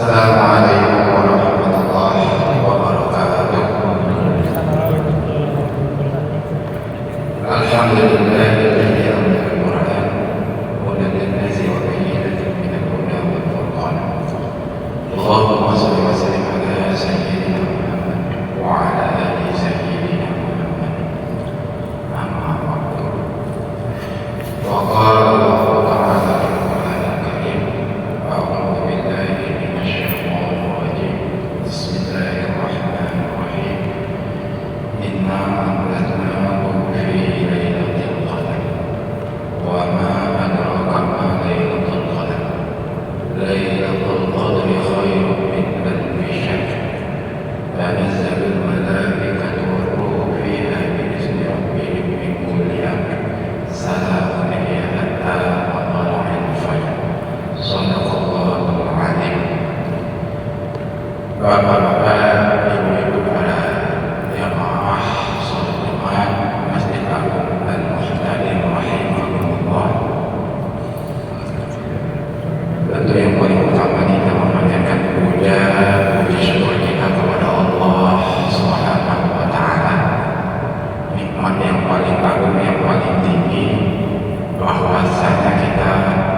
Assalamualaikum warahmatullahi wabarakatuh. Alhamdulillahilladzi anzala al-Qur'an hudan lin-nasi wa bayyinatin minal huda wal furqan. Allahumma shalli wa sallim ala sayyidina Muhammad wa ala ali sayyidina Muhammad. Amma ba'du. Wa qala Allahu ta'ala fil Qur'anil Karim, a'udzu billahi minasy syaithanir rajim. Bismillahirrahmanirrahim. Inna anzalnahu fi lailatul qadar wa ma adraka ma lailatul qadar. Lailatul qadri khairun min alfi syahr. Tanazzalul malaikatu war-ruhu fiha bi'izni rabbihim min kulli amr. Salamun hiya hatta matla'il fajr. Shadaqallahul 'azim. Bapak-bapak, ibu-ibu, para jamaah salat Jumat Masjid Agung Al-Muhtadim rahimahumullah. Tentu yang paling utama kita memanjatkan puji syukur kita kepada Allah Subhanahu wa taala. Nikmat yang paling agung, yang paling tinggi, bahwasanya kita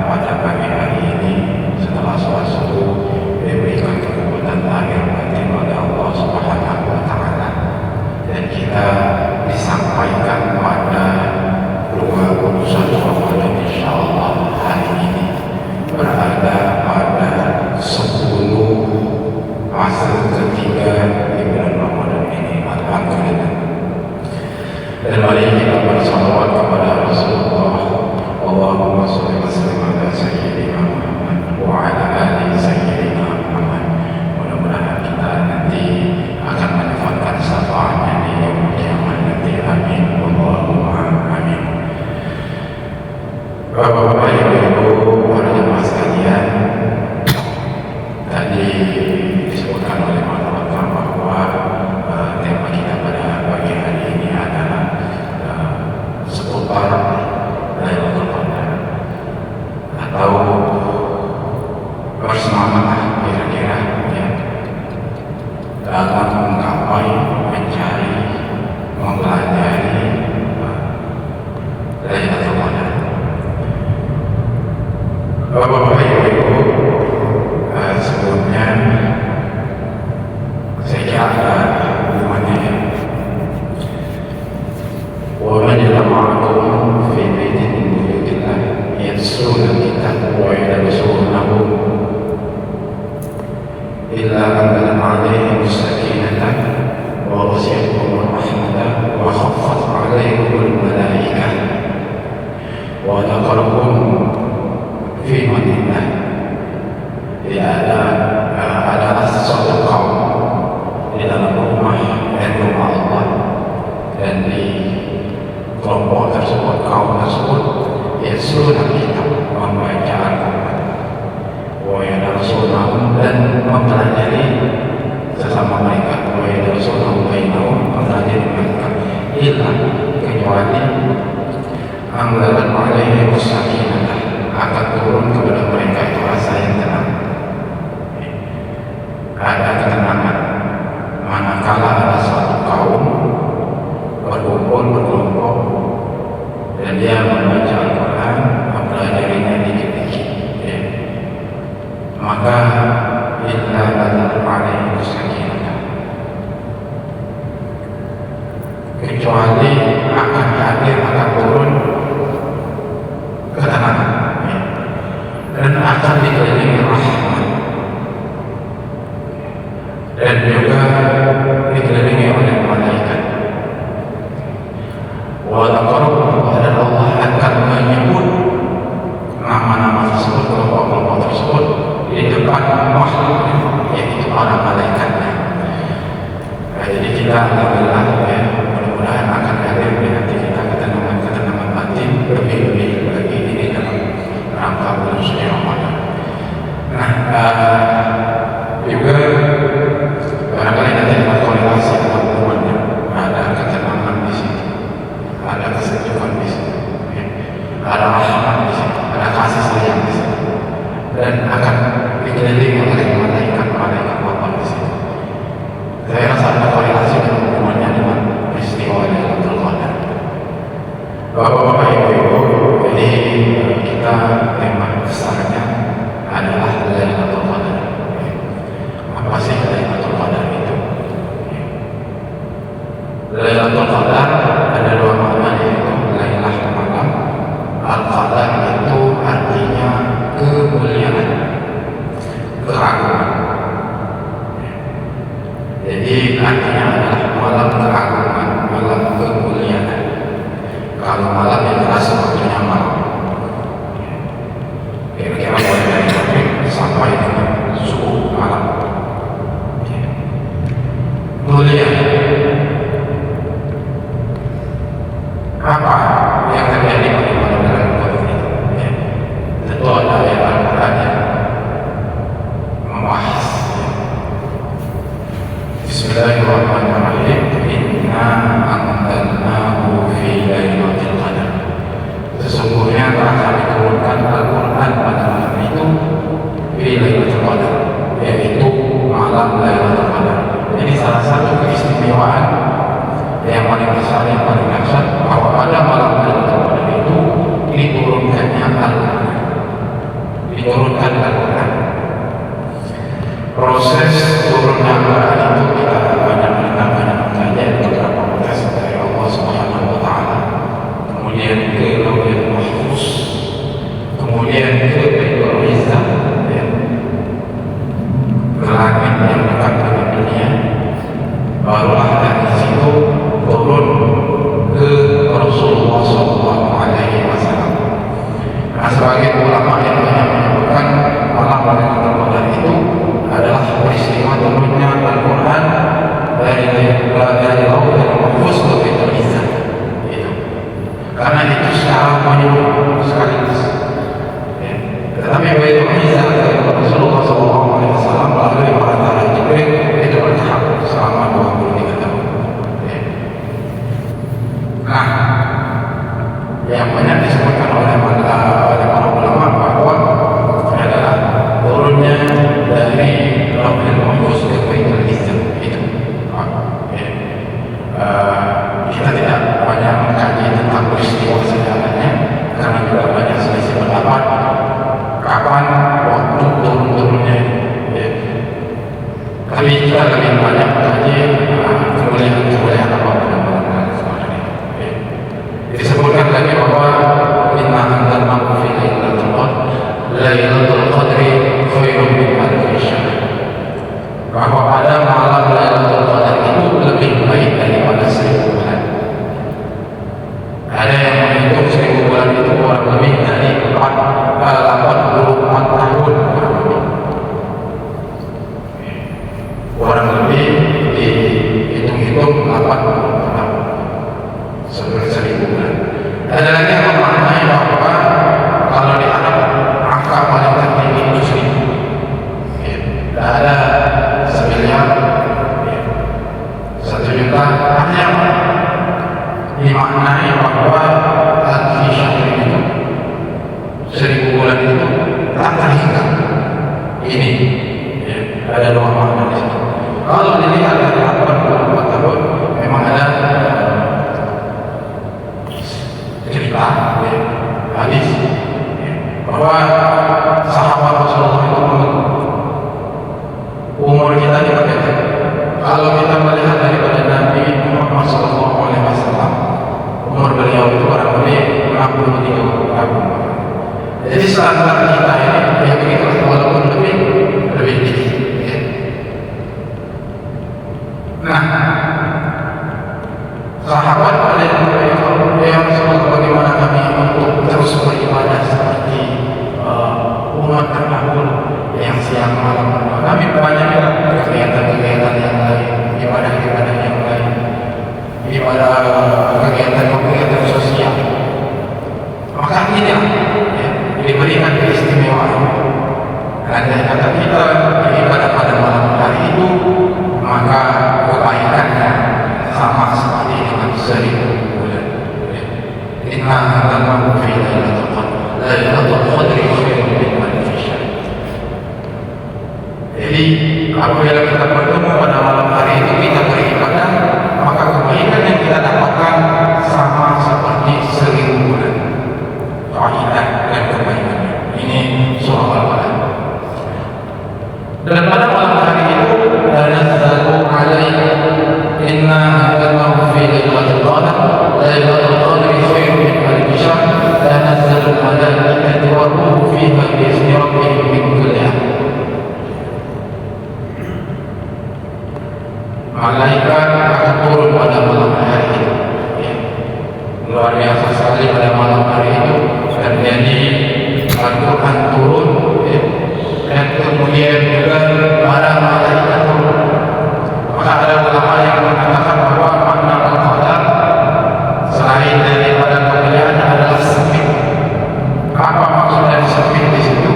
pada pagi hari ini setelah sholat subuh diberikan kekuatan lahir batin oleh Allah Subhanahu wa taala, dan kita disampaikan pada 21 Ramadan insyaallah hari ini berada pada 10 asar ketiga di bulan Ramadan ini. Alhamdulillah. Dan mari kita bersalawat kepada Rasulullah. Allahumma shalli wa sallim ala sayyidina Muhammad wa ala ali sayyidina Muhammad. Mudah-mudahan kita nanti akan mendapatkan syafaatnya di yaumul kiamat nanti. Amin. Allahumma amin. Bapak-bapak, ibu-ibu, para jemaah sekalian, tadi disebutkan oleh Bapak bahwa tema kita pada pagi hari ini adalah seputar Lailatul Qadar, atau bersemangatlah kira-kira ya, dalam menggapai, mencari, mempelajari Lailatul Qadar. Bapak-bapak, ibu-ibu, sebelumnya saya kira ada hubungannya ya. Wa man yata'aqqabu fi baitin min buyutillah yatluna al-kitaba wa yadrusunahu illa anzalna 'alaihim as-sakinata wa ghashiyatuhum ar-rahmatu wa khaffat 'alaihim al-malaikah wa dzakaruhum fi manillah. Ada sesuatu kaum di dalam rumah Allah, dan di kelompok tersebut, kaum tersebut yatluna kitab, membaca Al-Quran, wa yadrusunahu, dan mempelajari sesama mereka, wa yadrusunahu bainahum, mempelajari mereka, illa, kecuali anzalan 'alaihim as-sakinah, akan turun kepada mereka itu rasa yang tenang. Ada ketenangan manakala ada suatu kaum berkumpul, berkelompok, dan dia membaca Al-Quran, mempelajarinya dikit-dikit ya. Maka illa nazzala 'alaihim as-sakinah, kecuali akan hadir, akan turun ketenangan ya. Dan akan dikelilingi rahmat, dan juga dikelilingi oleh malaikat. Wa dzakaruhum, dan Allah akan menyebut nama-nama tersebut, kelompok-kelompok tersebut di depan makhluk, yaitu para malaikatnya. Jadi kita alhamdulillah ya, mudah-mudahan akan hadir di hati kita ketenangan batin lebih-lebih lagi ini dalam rangka bulan suci Ramadan. Nah, juga barangkali nanti ada korelasi atau hubungannya, ada ketenangan di sini, ada kesejukan di sini, ada rahmat di sini, ada kasih sayang di sini, dan akan dikelilingi oleh malaikat. Bapak Ibu, jadi kita tema besarnya adalah Lailatul Qadar. Apa sih Lailatul Qadar itu? Lailatul Qadar ada dua makna, yaitu Lailah malam, Al-Qadar itu artinya kemuliaan, keagungan. Jadi artinya adalah malam keagungan, malam kemuliaan. Kalau malam yang jelas waktunya malam, kira-kira mulai dari maghrib sampai dengan subuh malam. Mulia. Apa yang terjadi pada malam Lailatul Qadar itu? Tentu ada ayat Al-Quran yang membahas. Bismillahirrahmanirrahim. Inna anzalnahu fi lailatul qadar. Sesungguhnya telah kami turunkan Al-Quran pada malam itu fi lailatul qadar, yaitu malam Lailatul Qadar. Jadi salah satu keistimewaan yang paling besar, yang paling dahsyat, bahwa pada malam Lailatul Qadar itu diturunkannya Al-Quran. Diturunkan Al-Quran. Proses turunnya Al-Quran itu kita banyak mengkaji beberapa proses dari Allah Subhanahu wa Ta'ala, kemudian ke Lauhul Mahfuz, kemudian ke Baitul Izzah, ke langit yang dekat dengan dunia, barulah dari situ turun ke Rasulullah SAW. Nah, sebagai ulama yang banyak menyebutkan malam Lailatul Qadar itu adalah peristiwa turunnya Al-Quran dari Lauhul Mahfuz ke Baitul Izzah. Karena itu secara menyeluruh sekaligus. Tetapi Baitul Izzah dari Rasulullah SAW melalui para Jibril itu bertahap selama 23 tahun. Nah, yang banyak disebutkan oleh para ulama bahwa adalah turunnya dari Lauhul Mahfuz ke Baitul Izzah itu. Kita tidak banyak mengkaji tentang peristiwa sejarahnya karena juga banyak selisih pendapat kapan waktu turun-turunnya. Tapi kita lebih banyak mengkaji kemuliaan apa pada malam Lailatul Qadar itu. Disebutkan lagi bahwa inna anzalnahu fi lailatul qadri khairun min alfi syahr, bahwa pada malam Lailatul Qadar itu lebih baik daripada 1000 bulan. Ada yang menghitung 1000 bulan itu kurang lebih dari 84 tahun, kurang lebih dihitung-hitung 80 tahun sebelum 1000 bulan. Ada lagi yang memaknai bahwa kalau di Arab angka paling tertinggi itu 1000. Tidak ada 1.000.000, 1.000.000. Hanya dimaknai bahwa alfi syahr itu 1000 bulan itu tak terhingga. Ini ada dua makna di sini. Kalau dilihat dari 84 tahun, memang ada cerita hadis bahwa sahabat Rasulullah itu umur kita ini berbeda. Kalau kita melihat daripada Nabi Muhammad SAW, umur beliau itu kurang lebih 63 tahun. Jadi standar kita ini yang begitu, walaupun lebih tinggi. Nah, sahabat pada ya Rasulullah, bagaimana kami untuk terus beribadah seperti umat terdahulu yang siang malam? Kami banyak kegiatan-kegiatan yang lain, ibadah-ibadah yang lain, kegiatan sosial. Maka inilah diberikan keistimewaan. Andai kata kita beribadah pada malam hari itu, maka kebaikannya sama seperti dengan 1000 bulan. Inna anzalnahu fi lailatul qadar, lailatul qadri khairun min alfi syahr. Jadi apabila kita bertemu pada malam hari itu, kita beribadah, maka kebaikan yang kita dapatkan sama seperti 1000 bulan. Al-Quran turun, ya. Dan kemudian juga para malaikat turun. Maka ada ulama yang mengatakan bahwa makna al-qadar selain daripada kemuliaan adalah sempit. Apa maksud dari sempit di situ?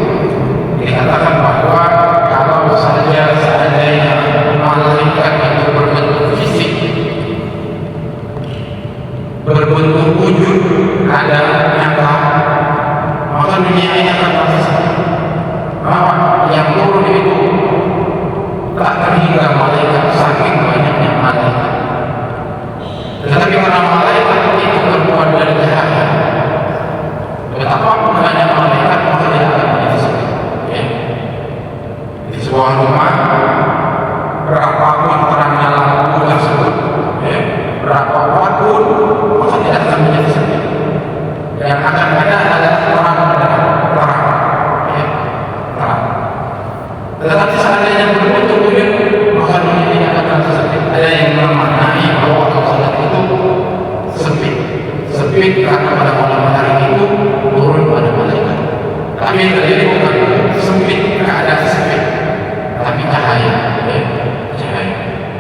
Dikatakan bahwa kalau saja seandainya malaikat itu berbentuk fisik, berbentuk wujud, ada nyata, maka dunia ini akan pasti sempit. Bahwa yang turun itu tak terhingga malaikat, saking banyaknya malaikat. Tetapi karena malaikat itu terbuat dari cahaya, betapapun banyak malaikat maka tidak akan menjadi sempit. Ya. Di sebuah rumah, berapapun terangnya lampu tersebut, ya, berapa watt pun maka tidak akan menjadi sempit. Yang akan ada adalah terang, ya, terang. Tetapi seandainya berbentuk wujud, maka dunia ini akan sempit. Ada yang memaknai bahwa al-qadar itu sempit, sempit karena pada malam hari itu turun pada malaikat. Tapi yang terjadi bukan sempit, keadaan sempit, tapi cahaya, ya, cahaya.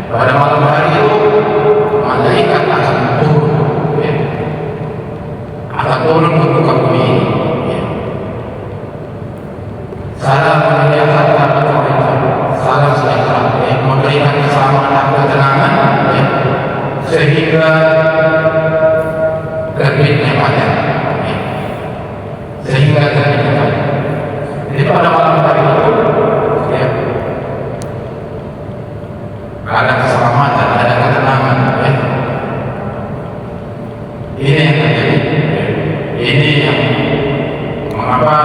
Pada malam hari itu malaikat akan turun, ya, akan turun ke muka bumi ini. Ya. Salam menjaga salam sejahtera, ya, memberikan keselamatan dan ketenangan, ya, sehingga terbitnya fajar, ya, sehingga terbitnya fajar. Jadi pada malam hari itu, ya, ada keselamatan, ada ketenangan, ya. Ini yang terjadi, ya. Ini yang mengapa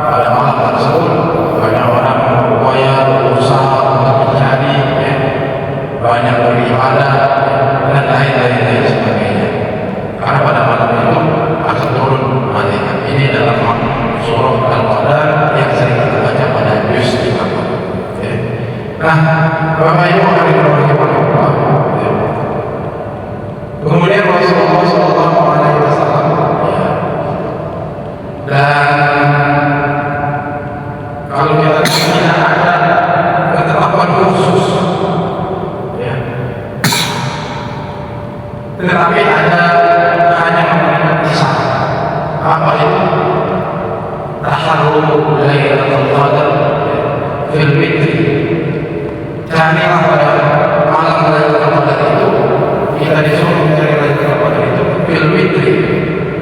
pada malam tersebut banyak orang berupaya berusaha untuk mencari, ya, banyak beribadah, dan lain-lain sebagainya. Karena pada malam itu akan turun malaikat. Ini adalah surah Al-Qadar yang sering kita baca pada juz 30. Ya. Nah, Bapak Ibu hari Allah, ya. Kemudian Rasulullah SAW, ya. Dan kalau kita tidak ada ketetapan khusus, ya, tetapi ada hanya memberikan kisah. Apa itu? Taharrum Lailatul Qadar fil witri. Carilah pada malam Lailatul Qadar itu, kita disuruh mencari Lailatul Qadar itu fil witri,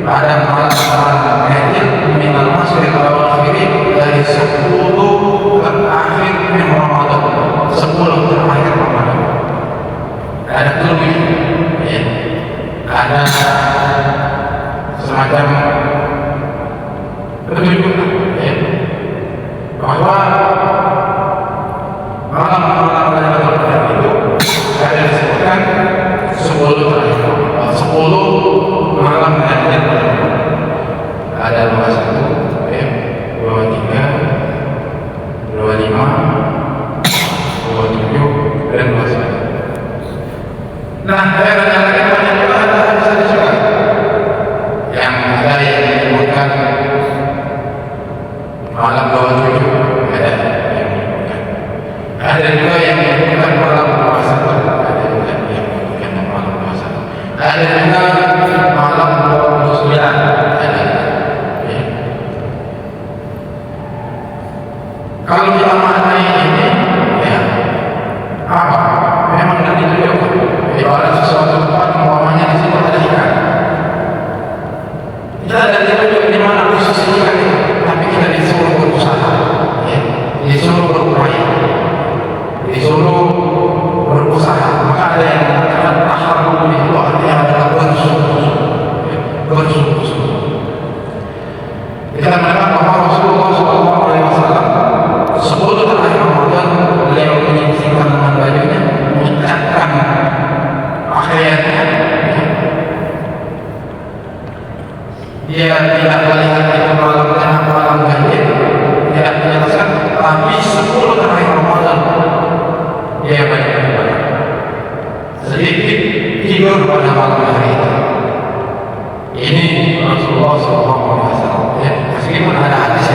pada malam ganjil minal masriq wal maghrib, dari 10 terakhir min Ramadan, 10 terakhir Ramadan. Ada tulis, ya, ada semacam petunjuk, ya, bahwa malam-malam Lailatul Qadar itu ada disebutkan 10 terakhir, 10 malam ganjil. Ada 21, ya, 23, 25, 27, dan 29. Nah, daerahnya lagi banyak juga ada hadis juga. Yang ada yang menyebutkan malam 27, ada yang menyebutkan. Ada juga yang menyebutkan malam 21, ada juga yang menyebutkan malam 21. Ada juga malam 29, ada. Ya. Kalau kita maknai ini, ya, apa? Memang tidak ditunjukkan. Ibarat sesuatu tempat, umpamanya di situ ada ikan. Kita tidak ditunjuk di mana posisi ikan itu, tapi kita disuruh berusaha, ya, disuruh berupaya, disuruh berusaha. Maka ada yang mengatakan taharrum itu artinya adalah bersungguh-sungguh, ya, bersungguh-sungguh. Kita mendengar bahwa Rasulullah SAW 10 terakhir Ramadan beliau menyisihkan dengan bajunya, mengucapkan pakaiannya. Dia tidak melihat itu malam ganjil, tidak menjelaskan, tapi 10 terakhir Ramadan dia banyak beribadah, sedikit tidur pada malam hari itu. Ini Rasulullah SAW. Ya, meskipun ada hadis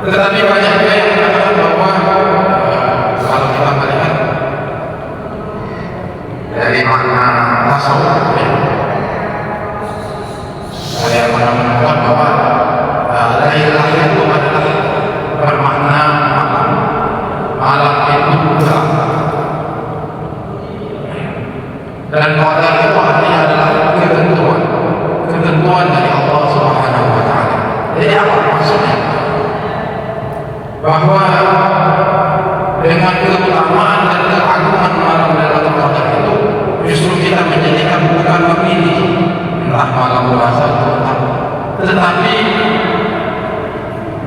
Tetapi banyak juga yang mengatakan bahwa kalau kita melihat dari makna tasawuf, saya pernah menemukan bahwa la ilaha itu adalah bermakna malam. Malam itu gelap. Dan qadar itu artinya adalah ketentuan dari Allah Subhanahu wa taala. Jadi apa maksudnya? Bahwa dengan keutamaan dan keagungan malam Lailatul Qadar itu justru kita menjadikan bukan memilih entah malam puasa atau entah, tetapi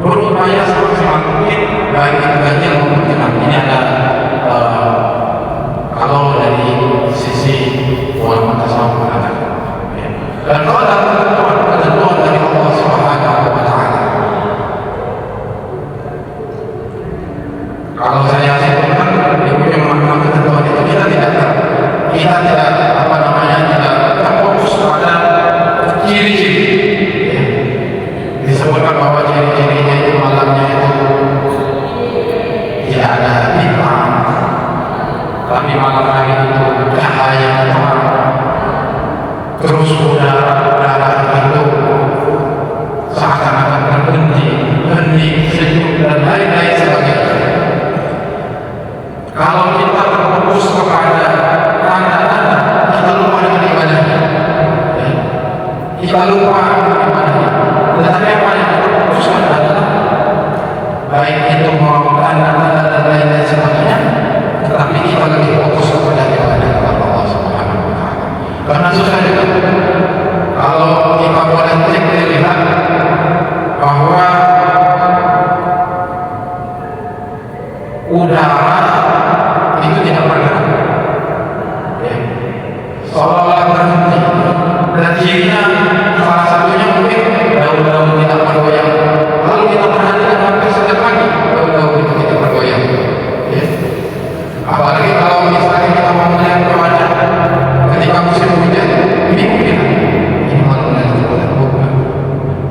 berupaya semaksimal mungkin baik itu ganjil maupun genap. Ini ada kalau dari sisi ulama tasawuf mengatakan, dan kalau ada ketentuan dari Allah Subhanahu wa taala. Kalau saya simpulkan di ujung makna ketentuan itu kita tidak apa namanya tidak terfokus pada ciri-ciri. Disebutkan bahwa ciri-cirinya itu malamnya itu tidak ada bintang, tapi malam hari itu cahaya terang, terus udara itu seakan-akan hening, sejuk dan lain-lain sebagainya. Kalau kita terfokus kepada tanda-tanda, kita lupa dengan ibadahnya. Kita lupa dengan ibadahnya. Tetapi apa yang kita fokuskan adalah baik itu mau tanda-tanda dan lain-lain sebagainya, tetapi kita lebih fokus kepada ibadah kepada Allah Subhanahu wa taala. Karena susah juga kalau kita boleh cek lihat bahwa udara itu tidak pernah seolah-olah berhenti, dan cirinya salah satunya mungkin daun-daun tidak bergoyang. Lalu kita perhatikan sampai setiap pagi daun-daun itu tidak bergoyang. Apalagi kalau misalnya kita mau melihat cuaca ketika musim hujan, ini mungkin ini malam Lailatul Qadar.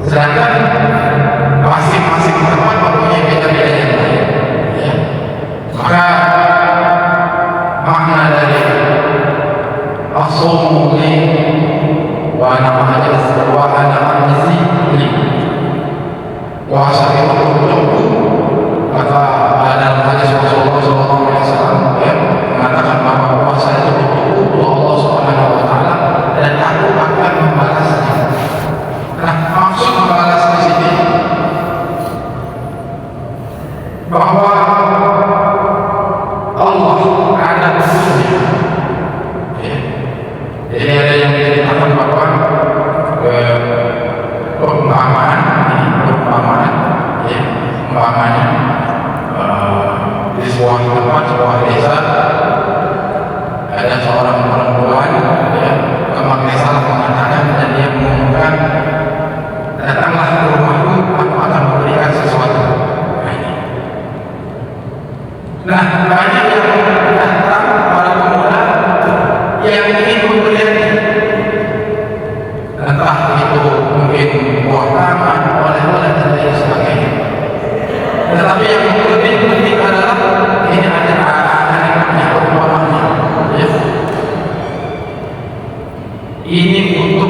Sedangkan masing-masing tempat mempunyai beda-beda yang lain. Maka makna dari asumuli wa ana ajzi puasa itu untukku, kata dalam hadis Rasulullah SAW mengatakan bahwa puasa itu untukku Allah Subhanahu wa taala dan aku akan membalasnya. Nah, maksud membalas di sini bahwa Allah ada khususnya. Jadi ada yang diceritakan bahwa umpamanya di sebuah tempat, sebuah desa ada seorang perempuan kemang desa mengatakan dan dia mengumumkan, datanglah ke rumahku, aku akan memberikan sesuatu. Nah, banyak yang datang para pemuda yang ingin memberikan, entah itu mungkin buah tangan, oleh-oleh dan lain sebagainya. Tetapi yang lebih penting adalah ini ada anak-anaknya, perumpamannya. Ini untuk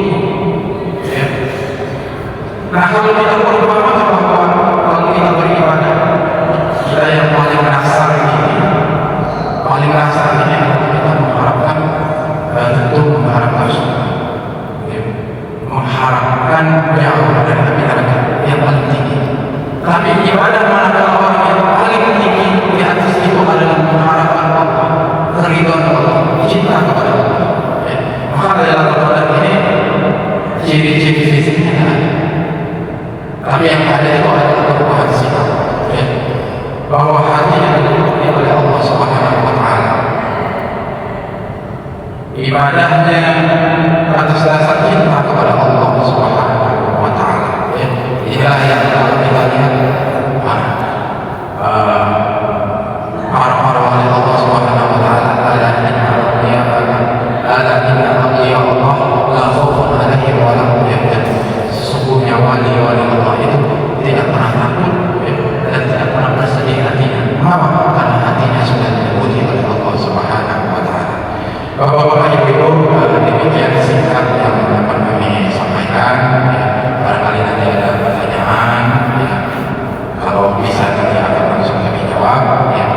Nah, kalau kita perumpamaan bahwa kalau kita beribadah, kita yang paling dasar ini kita mengharapkan tentu mengharapkan jauh dari neraka yang paling tinggi. Tapi ibadah manakala orang yang paling tinggi di atas itu adalah mengharapkan Allah, keridhaan Allah, cinta kepada Allah. Maka dalam Al-Quran ini ciri-ciri fisiknya ada. Tapi yang ada itu adalah perubahan sikap, bahwa hatinya dipenuhi oleh Allah Subhanahu wa taala. Ibadahnya atas dasar cinta kepada Allah Subhanahu wa taala. Inilah yang kita lihat para wali Allah Subhanahu wa taala. Ala inna awliya Allah la khaufun 'alaihim wa la hum yahzanun. Sesungguhnya wali-wali Allah itu tidak pernah takut yang